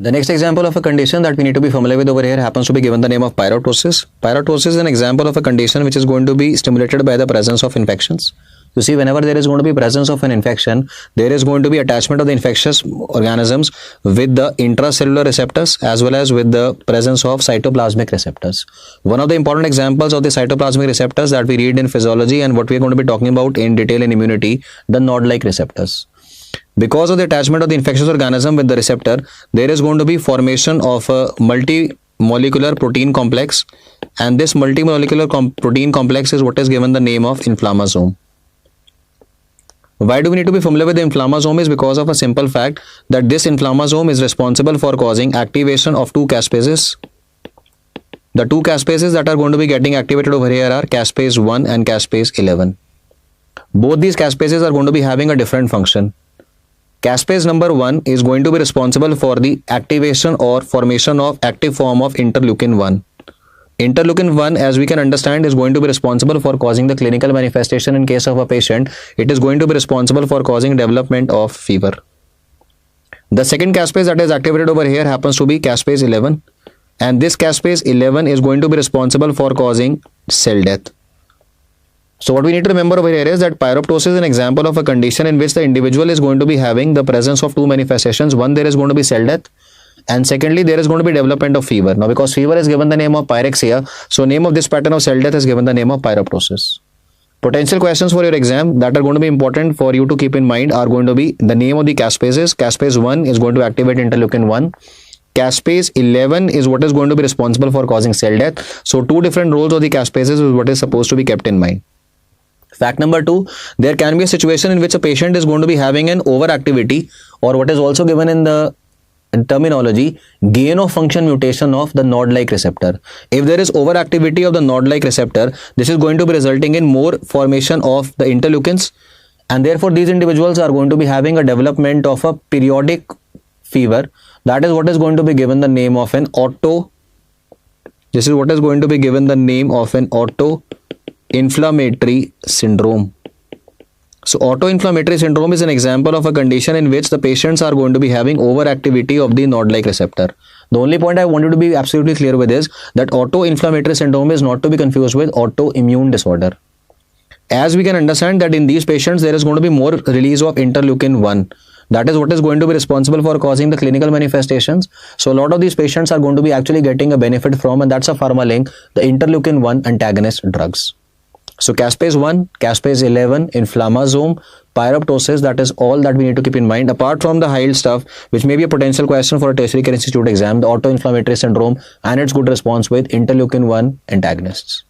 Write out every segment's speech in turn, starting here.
The next example of a condition that we need to be familiar with over here happens to be given the name of pyroptosis. Pyroptosis is an example of a condition which is going to be stimulated by the presence of infections. You see, whenever there is going to be presence of an infection, there is going to be attachment of the infectious organisms with the intracellular receptors as well as with the presence of cytoplasmic receptors. One of the important examples of the cytoplasmic receptors that we read in physiology and what we are going to be talking about in detail in immunity, the node-like receptors. Because of the attachment of the infectious organism with the receptor, there is going to be formation of a multi-molecular protein complex, and this multi-molecular protein complex is what is given the name of inflammasome. Why do we need to be familiar with the inflammasome? Is because of a simple fact that this inflammasome is responsible for causing activation of two caspases. The two caspases that are going to be getting activated over here are caspase 1 and caspase 11. Both these caspases are going to be having a different function. Caspase number 1 is going to be responsible for the activation or formation of active form of interleukin 1. Interleukin 1, as we can understand, is going to be responsible for causing the clinical manifestation in case of a patient. It is going to be responsible for causing development of fever. The second caspase that is activated over here happens to be caspase 11, and this caspase 11 is going to be responsible for causing cell death. So what we need to remember over here is that pyroptosis is an example of a condition in which the individual is going to be having the presence of two manifestations. One, there is going to be cell death, and secondly, there is going to be development of fever. Now, because fever is given the name of pyrexia, so name of this pattern of cell death is given the name of pyroptosis. Potential questions for your exam that are going to be important for you to keep in mind are going to be the name of the caspases. Caspase 1 is going to activate interleukin 1. Caspase 11 is what is going to be responsible for causing cell death. So two different roles of the caspases is what is supposed to be kept in mind. Fact number 2, there can be a situation in which a patient is going to be having an overactivity, or what is also given in the terminology, gain of function mutation of the node-like receptor. If there is overactivity of the node-like receptor, this is going to be resulting in more formation of the interleukins, and therefore these individuals are going to be having a development of a periodic fever. That is what is going to be given the name of an autoinflammatory syndrome. So autoinflammatory syndrome is an example of a condition in which the patients are going to be having overactivity of the node-like receptor. The only point I want you to be absolutely clear with is that autoinflammatory syndrome is not to be confused with autoimmune disorder. As we can understand that in these patients there is going to be more release of interleukin 1. That is what is going to be responsible for causing the clinical manifestations. So a lot of these patients are going to be actually getting a benefit from, and that's a pharma link, the interleukin 1 antagonist drugs. So caspase 1, caspase 11, inflammasome, pyroptosis, that is all that we need to keep in mind. Apart from the high stuff, which may be a potential question for a tertiary care institute exam, the autoinflammatory syndrome and its good response with interleukin 1 antagonists.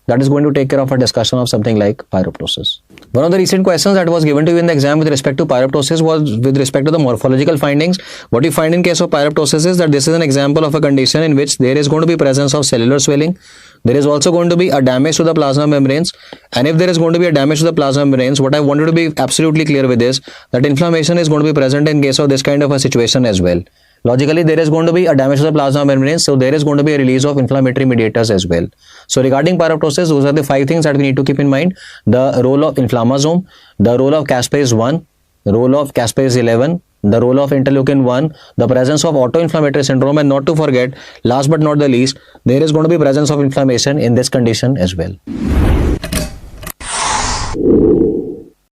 That is going to take care of a discussion of something like pyroptosis. One of the recent questions that was given to you in the exam with respect to pyroptosis was with respect to the morphological findings. What you find in case of pyroptosis is that this is an example of a condition in which there is going to be presence of cellular swelling. There is also going to be a damage to the plasma membranes, and if there is going to be a damage to the plasma membranes, what I wanted to be absolutely clear with is that inflammation is going to be present in case of this kind of a situation as well. Logically, there is going to be a damage to the plasma membranes, so there is going to be a release of inflammatory mediators as well. So regarding pyroptosis, those are the 5 things that we need to keep in mind: the role of inflammasome, the role of caspase 1, the role of caspase 11, the role of interleukin 1, the presence of autoinflammatory syndrome, and not to forget, last but not the least, there is going to be presence of inflammation in this condition as well.